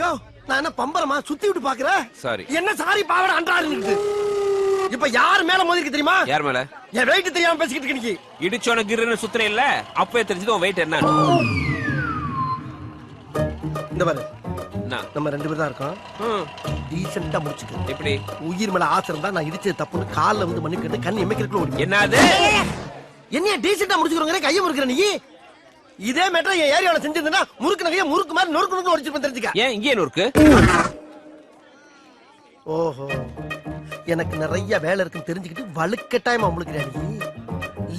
யோ நான் என்ன பம்பரமா சுத்தி விட்டு பாக்குறேன். சாரி. என்ன சாரி பாவட அன்றாரு. இப்ப யார் மேல மோதிருக்கு தெரியுமா? யார் மேல? என் வெயிட் தெரியாம பேசிக்கிட்டு இருக்க நீ. இடிச்சோன கிருன்னு சுத்துறே இல்ல, அப்பவே தெரிஞ்சது உன் வெயிட் என்ன. இந்த பாரு, என்ன? நம்ம ரெண்டு பேர் தான் இருக்கோம். டீசெண்டா முடிச்சுக்க. எப்படி? உயிர் மேல ஆசை இருந்தா நான் இடிச்சது தப்புன்னு கால்ல வந்து மண்ணு கேட்டு கண் எமைக்கிறதுக்குள்ள ஓடி. என்னது? என்னைய டீசெண்டா முடிச்சுக்கிறோங்க, கையை முறுக்குற நீ. இதே மேட்டர் என் ஏரியாவில் செஞ்சிருந்தா முறுக்கு நகையை முறுக்கு மாதிரி நொறுக்கு ஒடிச்சிருப்பேன் தெரிஞ்சுக்க. ஏன் இங்கே நொறுக்கு? ஓஹோ, எனக்கு நிறைய வேலை இருக்குன்னு தெரிஞ்சுக்கிட்டு வலுக்கட்டாயமா முழுக்கிறாரு.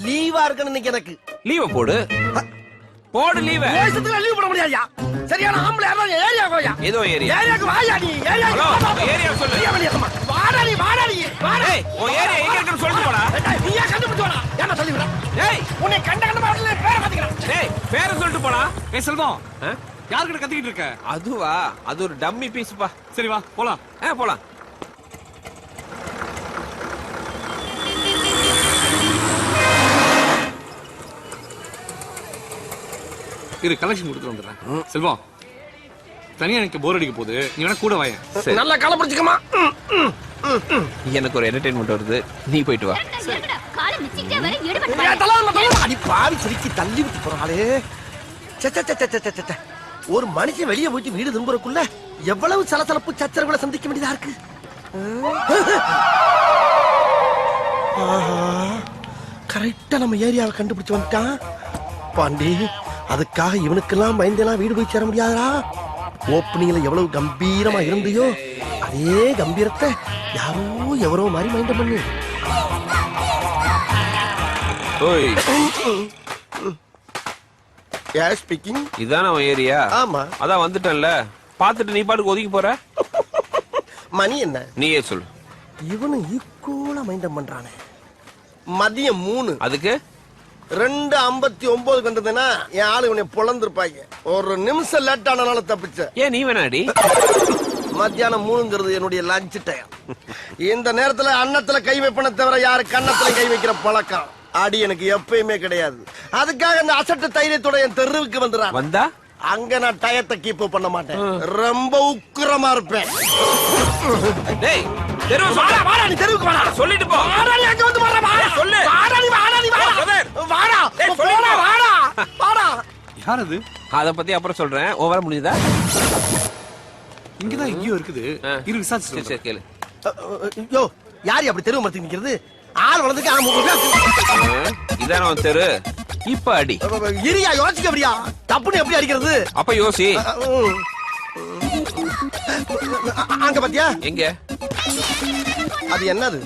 லீவா இருக்குன்னு இன்னைக்கு எனக்கு. லீவ போடு. போடு லீவ. லீவ் போட முடியாதுயா. சரியான ஆம்பளை யாரா ஏரியா கோயா. ஏதோ ஏரியா. ஏரியாக்கு வாயா நீ. ஏரியா சொல்லு. வாடா நீ வாடா நீ. வாடா. ஓ ஏரியா எங்க இருக்குன்னு சொல்லிட்டு போடா. நீயா கண்டுபிடிச்சு வாடா. ஏமா சொல்லி விட. டேய், உன்னை கண்ட பாடல பேரை மாத்திக்கிறேன். டேய், பேரை சொல்லிட்டு போடா. ஏய் செல்வம், யார்கிட்ட கத்திக்கிட்டு இருக்க? அதுவா? அது ஒரு டம்மி பீஸ்ப்பா. சரி வா போலாம். போலாம். இரு கலெக்ஷன் கொடுத்து வந்துடுறேன். செல்வம், தனியா எனக்கு போர் அடிக்க போகுது, நீ வேணா கூட வாயேன். நல்லா கால பிடிச்சுக்கமா. எனக்கு ஒரு என்டர்டெயின்மெண்ட் வருது, நீ போயிட்டு வா. பாவி சிரிக்கி தள்ளி விட்டு போறாளே. ஒரு மனுஷன் வெளியே போயிட்டு வீடு திரும்புறக்குள்ள எவ்வளவு சலசலப்பு சச்சரவுகளை சந்திக்க வேண்டியதா இருக்கு. கரெக்டா நம்ம ஏரியாவை கண்டுபிடிச்சு வந்துட்டான் பாண்டி. அதுக்காக இவனுக்கெல்லாம் பயந்தெல்லாம் வீடு போய் சேர முடியாதா? ஓப்பனிங்ல எவ்வளவு கம்பீரமா இருந்தியோ அதே கம்பீரத்தை யாரோ எவரோ மாதிரி மைண்ட் பண்ணு. ஓய், யார் ஸ்பீக்கிங்? இதான உன் ஏரியா? ஆமா. அதான் வந்துட்டேன்ல, பாத்துட்டு நீ பாட்டுக்கு ஒதுக்கி போற. மணி என்ன? நீயே சொல்லு. இவனு ஈக்குவலா மைண்ட் பண்றானே. மதியம் 3. அதுக்கு 2:59 வந்ததுன்னா என் ஆளு இவனை பொழந்திருப்பாங்க. ஒரு நிமிஷம் லேட் ஆனால தப்பிச்ச. ஏன் நீ வேணாடி? மத்தியானம் 3ங்கிறது என்னுடைய லஞ்ச் டைம். இந்த நேரத்துல அன்னத்துல கை வைப்பன தவிர யாரு கன்னத்துல கை வைக்கிற பழக்கம் அடி எனக்கு எப்பயுமே கிடையாது. அதுக்காக அந்த அசட்டு தைரியத்தோட என் தெருவுக்கு வந்துடுறான். வந்தா அங்க நான் டயத்தை கீப் பண்ண மாட்டேன். ரொம்ப உக்கிரமா இருப்பேன். டேய், தெருவு வாடா வாடா, நீ தெருவுக்கு வாடா. சொல்லிட்டு போ. வாடா, நீ அங்க வந்து வாடா. வாடா சொல்லு. வாடா நீ வாடா நீ வாடா. வாடா. டேய், சொல்லுடா. வாடா வாடா. யார் அது? அத பத்தி அப்புறம் சொல்றேன். ஓவர முடியுதா? இங்கதான் எங்கேயோ இருக்குது. இரு விசாரிச்சு சரி சரி கேளு. யோ, யார் அப்படி தெருவு மரத்துக்கு நிக்கிறது? ஆள் வளர்ந்துக்கு இதான உன் தெரு. இப்ப அடி. இரியா யோசிக்க அப்படியா? தப்புன்னு எப்படி அடிக்கிறது? அப்ப யோசி. அங்க பாத்தியா? எங்க? அது என்னது?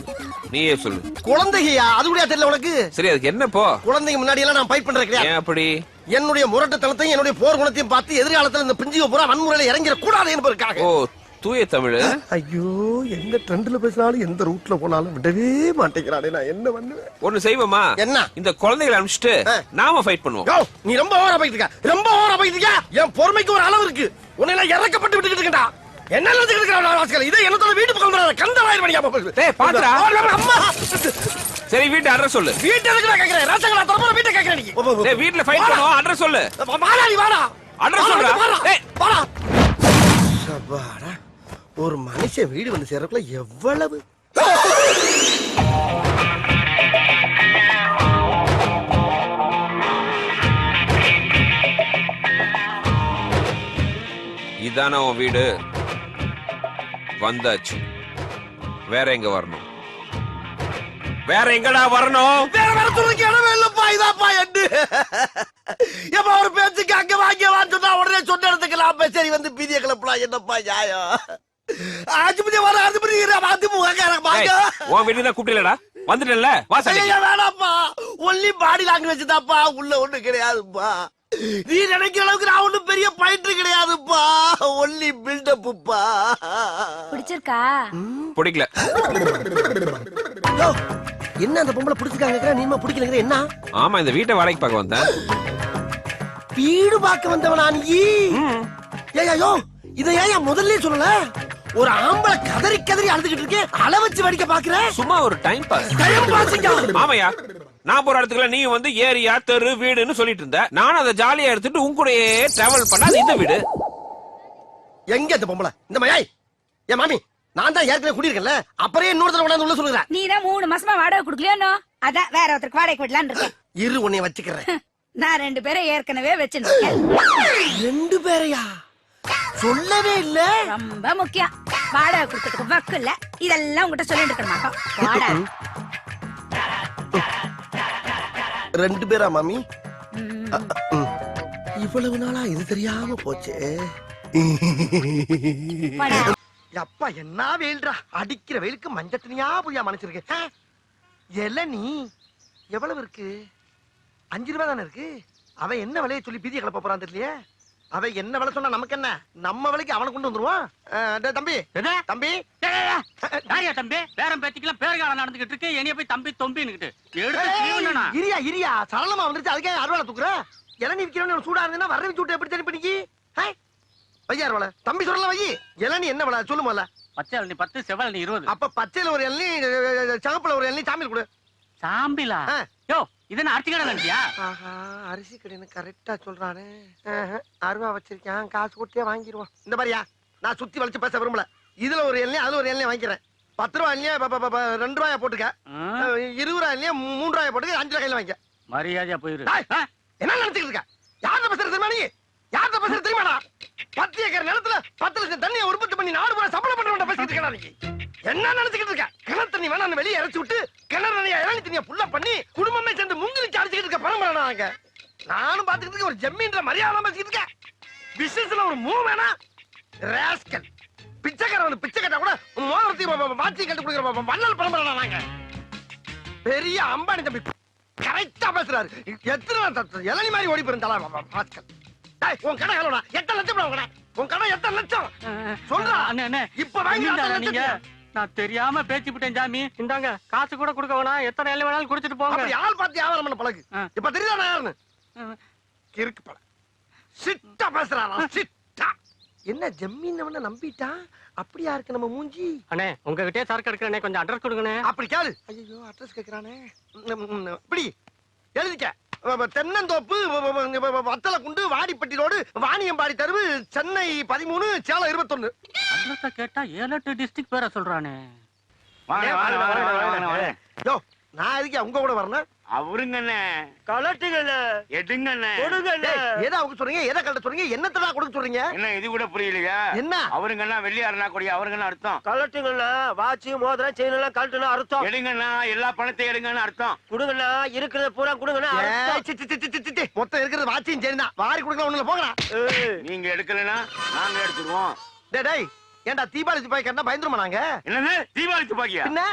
நீயே சொல்லு. குழந்தையா? அது கூட தெரியல உனக்கு? சரி, அதுக்கு என்ன போ? குழந்தைங்க முன்னாடி எல்லாம் நான் ஃபைட் பண்றேன் கிடையாது. ஏன் அப்படி? என்னுடைய முரட்டுத்தனத்தையும் என்னுடைய போர் குணத்தையும் பார்த்து எதிர்காலத்துல இந்த பிஞ்சுக பூரா வன்முறையில இறங்கிட கூடாது என்பதற்காக. ஓ, தூய தமிழ். ஐயோ, எந்த ட்ரெண்ட்ல பேசினாலும் எந்த ரூட்ல போனாலும் விடவே மாட்டேங்கிறானே. நான் என்ன பண்ணுவேன்? ஒண்ணு செய்வோமா? என்ன? இந்த குழந்தைகளை அனுப்பிச்சிட்டு நாம ஃபைட் பண்ணுவோம். யோ, நீ ரொம்ப ஓவரா போயிட்டு இருக்க. ரொம்ப ஓவரா போயிட்டு இருக்க. என் பொறுமைக்கு ஒரு அளவு இருக்கு. உன்னை எல்லாம் இறக்கப்பட்டு விட்டுக்கிட்டு இருக்கேன்டா. என்ன நினைச்சிட்டு இருக்கா? இதை என்னத்தோட வீட்டு பக்கம் வராத. கந்தவாயிரம் மணியா? டேய் பாத்துடா. அம்மா. சரி, வீட்டு அட்ரஸ் சொல்லு. வீட்டு எதுக்கு நான் கேக்குறேன்? ரசங்களா தரப்போற வீட்டை கேக்குறேன் நீ. டேய், வீட்ல ஃபைட் பண்ணுவோம். அட்ரஸ் சொல்லு. வாடா நீ வாடா. அட்ரஸ் சொல்றா. டேய் வாடா. சபாடா. ஒரு மனுஷன் வீடு வந்து சேர்றதுக்குள்ள எவ்வளவு இதான உன் வீடு. வந்தாச்சு. வேற எங்க வரணும்? வேற எங்கடா வரணும்? வேற வேற துணிக்கு இடமே இல்லப்பா. இதாப்பா எட்டு. எப்ப ஒரு பேச்சுக்கு அங்க வாங்கியவான்னு சொன்னா உடனே சொன்ன இடத்துக்கு சரி வந்து பீதிய கிளப்பலாம். என்னப்பா நியாயம்? ஆஜிபதி வர ஆஜிபதி உன் வீட்டுக்கு தான் கூப்பிடலடா. வந்துட்டல. வேணாப்பா. ஒன்லி பாடி லாங்குவேஜ் தான்ப்பா. உள்ள ஒண்ணு கிடையாதுப்பா. நீ நினைக்கிற அளவுக்கு நான் ஒண்ணும் பெரிய பயிற்று கிடையாதுப்பா. ஒன்லி பில்டப்புப்பா. பிடிச்சிருக்கா? பிடிக்கல. என்ன அந்த பொம்பளை பிடிச்சிருக்காங்க? நீமா பிடிக்கலங்கிற என்ன? ஆமா, இந்த வீட்டை வாடகைக்கு பார்க்க வந்தேன். வீடு பார்க்க வந்தவனா நீ? ஏய்யோ, இதை ஏன் முதல்ல சொல்லல? ஒரு ஆம்பளை கதறி கதறி அழுதுகிட்டு இருக்கேன். அள வச்சு வடிக்க பாக்குற? சும்மா ஒரு டைம் பாஸ். டைம் பாஸ்ங்க. ஆமாயா, நான் போற இடத்துக்குள்ள நீ வந்து ஏரியா தெரு வீடுன்னு சொல்லிட்டு இருந்த. நானும் அதை ஜாலியா எடுத்துட்டு உன் கூடயே டிராவல் பண்ணா அது இந்த வீடு. எங்க இந்த பொம்பளை இந்த மயாய் என் மாமி நான் தான் ஏற்கனவே குடியிருக்கேன்ல அப்புறம் இன்னொரு தடவை கொண்டாந்து உள்ள சொல்லுறேன். நீ தான் 3 மாசமா வாடகை குடுக்கலையோ, அதான் வேற ஒருத்தருக்கு வாடகை விடலான்னு இருக்கேன். இரு உன்னை வச்சுக்கிறேன். நான் 2 பேரை ஏற்கனவே வச்சிருக்கேன். 2 பேரையா? சொல்லவே இல்ல. ரொம்ப முக்கியம். வாடகை கொடுக்கறதுக்கு வக்கு இல்ல. இதெல்லாம் உங்ககிட்ட சொல்லிட்டு இருக்க மாட்டோம். வாடகை 2 பேரா மாமி? இவ்வளவு நாளா இது தெரியாம போச்சு. அப்பா என்ன வெயில்டா, அடிக்கிற வெயிலுக்கு மஞ்சள் தனியா புரியா மனுச்சிருக்கு. இளநீ எவ்வளவு இருக்கு? 5 ரூபாய் தானே இருக்கு. அவன் என்ன விலையை சொல்லி பீதியை கிளப்ப போறான் தெரியலையே. அவன் என்ன விலை சொன்னா நமக்கு என்ன, நம்ம விலைக்கு அவனை கொண்டு வந்துருவான். தம்பி தம்பி தம்பி பேரம் பேத்திக்கலாம் பேர்காலம் நடந்துகிட்டு இருக்கு. என்னைய போய் தம்பி தொம்பின்னுகிட்டு இரியா இரியா சரளமா வந்துருச்சு. அதுக்கே அறுவாலை தூக்குற. இளநீ விற்கிறவன் சூடா இருந்தா வர வச்சு விட்டு எப்படி தெரியும் பண்ணிக்கி வையார் வலை தம்பி சொல்லலாம் வை. இளநீ என்ன விலை சொல்லுமல்ல? பச்சை இளநீ 10, செவ்வல் இளநீ 20. அப்ப பச்சையில ஒரு இளநீ, சிவப்புல ஒரு இளநீ, சாமியில் கொடு. சாம்பிலா? யோ இது என்ன அரிசி கடை நினைச்சியா? ஆஹா அரிசி கடைன்னு கரெக்டா சொல்றானே. அருவா வச்சிருக்கேன், காசு கொடுத்தே வாங்கிடுவான். இந்த மாதிரியா நான் சுத்தி வளைச்சு பேச விரும்பல. இதுல ஒரு எண்ணெய் அதுல ஒரு எண்ணெய் வாங்கிக்கிறேன். 10 ரூபாய் இல்லையா 2 ரூபாயா போட்டுக்க. 20 ரூபாய் இல்லையா 3 ரூபாய் போட்டுக்க. 5 ரூபாய் கையில வாங்கிக்க. மரியாதையா போயிரு. என்ன நினைச்சுக்கிட்டு இருக்க? யார்கிட்ட பேசுறது தெரியுமா நீ? யார்கிட்ட பேசுறது தெரியுமாடா? 10 ஏக்கர் நிலத்துல 10 லட்சம் தண்ணியை உற்பத்தி பண்ணி 4 ரூபாய் சம்பளம் பண்றவன் பேசிட்டு இருக்கா நீ? என்ன நினைச்சுக்கிட்டு இருக்க? கிணறு தண்ணி வேணாம் வெளியே இறச்சி விட்டு கிணறு நிறைய இளநீ தண்ணியை புல்லா பண்ணி குடும்பமே சேர்ந்து முங்கிலிச்சு அடிச்சுக்கிட்டு இருக்க பரம்பரை நாங்க. நானும் பாத்துக்கிட்டு இருக்க. ஒரு ஜம்மீன்ற மரியாதை பேசிக்கிட்டு இருக்க. பிசினஸ்ல ஒரு மூவ் வேணா ராஸ்கல். பிச்சைக்காரன் பிச்சை கட்டா கூட மோதிரத்தையும் வாட்சி கட்டு கொடுக்குற வள்ளல் பரம்பரை நாங்க. பெரிய அம்பானி தம்பி கரெக்டா பேசுறாரு. எத்தனை இளநீ மாதிரி ஓடி போயிருந்தாளா ராஸ்கல். உன் கடை எவ்வளோடா? 8 லட்சம் கடை. உன் கடை 8 லட்சம் சொல்றா. இப்ப நீங்க நான் தெரியாம பேச்சு விட்டேன் சாமி. இந்தாங்க காசு கூட கொடுக்க வேணாம். எத்தனை இலை வேணாலும் குடிச்சிட்டு போங்க. யார் பார்த்து வியாபாரம் பண்ண பழகு. இப்ப தெரியுதா நான் யாருன்னு? கிறுக்கு பழ சிட்டா பேசுறாரா சிட்டா. என்ன ஜம்மீன் நம்பிட்டா? அப்படியா இருக்கு நம்ம மூஞ்சி. அண்ணே உங்ககிட்டே சரக்கு எடுக்கிறேனே, கொஞ்சம் அட்ரஸ் கொடுங்கண்ணே. அப்படி கேளு. ஐயோ அட்ரஸ் கேக்குறானே. இப்படி எழுதிக்க. தென்னந்தோப்பு, வத்தல குண்டு, வாடிப்பட்டி ரோடு, வாணியம்பாடி தெருவு, சென்னை 13, சேலம் 21. அட்ரஸ் கேட்டா 7-8 டிஸ்ட்ரிக்ட் பேரை சொல்றானே. யோ நான் எதுக்கு உங்க கூட வரணும்? அவருங்கண்ணே கலட்டுங்கண்ணே எடுங்கண்ணே கொடுங்கண்ணே. எதை அவங்க சொல்றீங்க? எதை கலட்ட சொல்றீங்க? என்னத்தடா கொடுக்க சொல்றீங்க? என்ன இது கூட புரியலையா? என்ன அவருங்கன்னா வெள்ளியாருனா கூடிய அவருங்கன்னு அர்த்தம். கலட்டுங்கண்ணா வாட்சி மோதிரம் செயின் எல்லாம் கலட்டுனா அர்த்தம். எடுங்கண்ணா எல்லா பணத்தையும் எடுங்கன்னு அர்த்தம். கொடுங்கண்ணா இருக்கிறத பூரா கொடுங்கண்ணா. மொத்தம் இருக்கிறது வாட்சியும் சரினா வாரி கொடுக்க ஒண்ணுல போங்கடா. நீங்க எடுக்கலன்னா நாங்க எடுத்துருவோம். டேய் ஏன்டா தீபாவளி துப்பாக்கி கட்டினா பயந்துருமா நாங்க? என்னது தீபாவளி துப்பாக்கியா? என்ன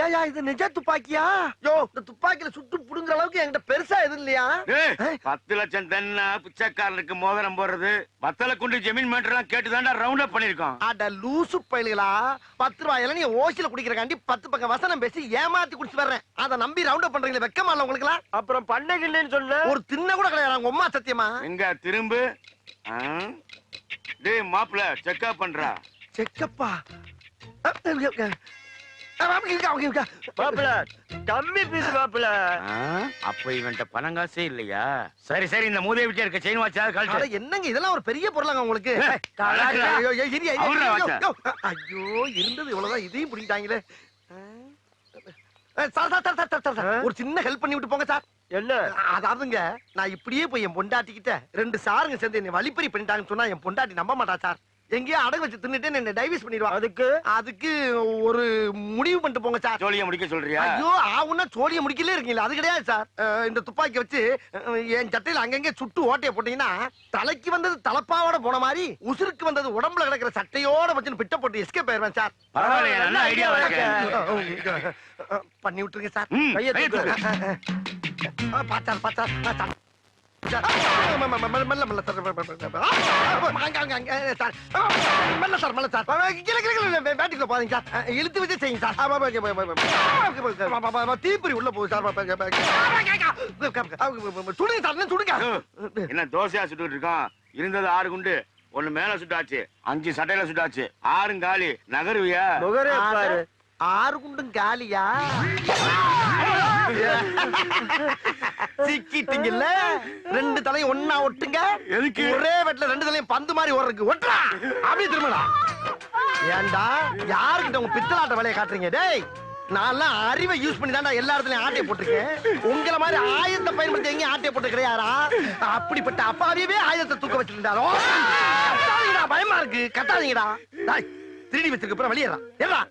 ஏயா இது நிஜ துப்பாக்கியா? யோ இந்த துப்பாக்கில சுட்டு புடுங்குற அளவுக்கு என்கிட்ட பெருசா எதுவும் இல்லையா? 10 லட்சம் தண்ணா பிச்சைக்காரனுக்கு மோதிரம் போடுறது வத்தல குண்டு ஜமீன் மேட்டர்லாம் கேட்டுதான்டா ரவுண்ட் அப் பண்ணிருக்கோம். அட லூசு பயலுகளா. 10 ரூபாயில நீ ஓசில குடிக்கிறக்காண்டி 10 பக்கம் வசனம் பேசி ஏமாத்தி குடிச்சு வர்றேன். அத நம்பி ரவுண்ட் அப் பண்றீங்களே வெக்கமா இல்ல உங்களுக்கு எல்லாம்? அப்புறம் பண்ணகில்லைன்னு சொல்ல ஒரு தின்ன கூட கிடையாது உங்க அம்மா சத்தியமா. எங்க திரும்பு. டேய் மாப்ள செக்அப் பண்றா. செக்கப்பா கம்மி பீஸ் மாப்பிள. அப்ப இவன்ட்ட பணம் காசே இல்லையா? சரி சரி இந்த மூதைய விட்டு இருக்க செயின் வாட்சா கழட்டு. என்னங்க இதெல்லாம் ஒரு பெரிய பொருளாங்க உங்களுக்கு. ஐயோ இருந்தது இவ்வளவுதான் இதையும் பிடிக்கிட்டாங்களே. ஒரு சின்ன ஹெல்ப் பண்ணி விட்டு போங்க சார். என்ன? அதாவதுங்க நான் இப்படியே போய் என் பொண்டாட்டிக்கிட்ட 2 சாருங்க சேர்ந்து என்னை வழிப்பறி பண்ணிட்டாங்கன்னு சொன்னா என் பொண்டாட்டி நம்ப மாட்டா சார். எங்கேயோ அடகு வச்சு தின்னுட்டு என்ன டைவர்ஸ் பண்ணிடுவான். அதுக்கு ஒரு முடிவு பண்ணிட்டு போங்க சார். சோழிய முடிக்க சொல்றியா? ஐயோ ஆவுன்னா சோழிய முடிக்கலே இருக்கீங்களா? அது கிடையாது சார். இந்த துப்பாக்கி வச்சு என் சட்டையில அங்கங்க சுட்டு ஓட்டைய போட்டீங்கன்னா தலைக்கு வந்தது தலப்பாவோட போன மாதிரி உசுருக்கு வந்தது உடம்புல கிடக்கிற சட்டையோட வச்சு பிட்ட போட்டு எஸ்கேப் ஆயிருவேன் சார். பரவாயில்லையா? நல்ல ஐடியா இருக்கு. பண்ணி விட்டுருங்க சார். பாச்சார் பாச்சார் இழுத்து வச்சு செய்யுங்க சார். தீப்பொறி உள்ள போகுது சார். சுடுங்க சார் சுடுங்க. என்ன தோசையா சுட்டு இருக்கோம்? இருந்தது 6 குண்டு. 1 மேல சுட்டாச்சு, 5 சட்டையில சுட்டாச்சு, 6 காலி. நகருவியா? ஆறு குண்டும் காலியா சிக்கிட்டீங்கல்ல ரெண்டு தலையும் ஒன்னா ஒட்டுங்க எதுக்கு? ஒரே வெட்ல ரெண்டு தலையும் பந்து மாதிரி ஓடுறதுக்கு ஒட்டுறா அப்படியே திரும்படா ஏன்டா யாருக்கிட்ட உங்க பித்தலாட்ட வேலையை காட்டுறீங்க டேய் நான் அறிவை யூஸ் பண்ணி தான்டா எல்லா இடத்துலயும் ஆட்டையை போட்டிருக்கேன் உங்களை மாதிரி ஆயுதத்தை பயன்படுத்தி எங்கேயும் ஆட்டையை போட்டு கிடையாரா அப்படிப்பட்ட அப்பாவியவே ஆயுதத்தை தூக்க வச்சிருந்தாரோ கத்தாதீங்கடா பயமா இருக்கு கத்தாதீங்கடா டேய், திருடி வச்சிருக்க அப்புறம் வெளியேறா ஏறா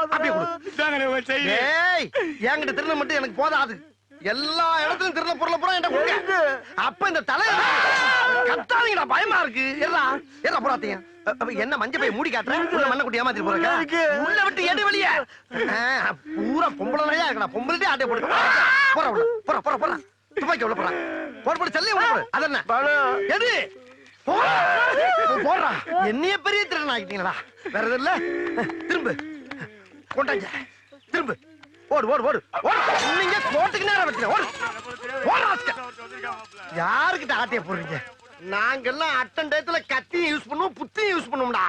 அப்படியே கொடு. ஏய் என்கிட்ட திருட மட்டும் எனக்கு போதாது எல்லா இடத்துலயும் திருட பொருளை பூரா என்கிட்ட கொடுங்க அப்ப இந்த தலை கத்தாதீங்கடா பயமா இருக்கு ஏறா ஏறா போறாத்தீங்க என்ன மஞ்சள் பைய மூடி காட்டுறேன் உள்ள மண்ணை குட்டி ஏமாத்திட்டு போறேன் உள்ள விட்டு எடு வெளியே பூரா பொம்பளை நிறையா இருக்கடா பொம்பளை ஆட்டை போட்டு போற உள்ள போற போற போற துப்பாக்கி உள்ள போறான் போட போட செல்லே உள்ள போடு அது என்ன எது போடுறா என்னைய பெரிய திருடன் ஆகிட்டீங்களா வேற எதுவும் இல்ல திரும்ப கொண்டாங்க திரும்ப ஓடு ஓடு ஓடு நீங்க கோட்டுக்கு நேரம் வச்சுக்க ஓடு யாருக்கிட்ட ஆட்டைய போடுறீங்க நாங்கெல்லாம் அட்டன் டயத்துல கத்தியும் யூஸ் பண்ணுவோம் புத்தியும் யூஸ் பண்ணுவோம்டா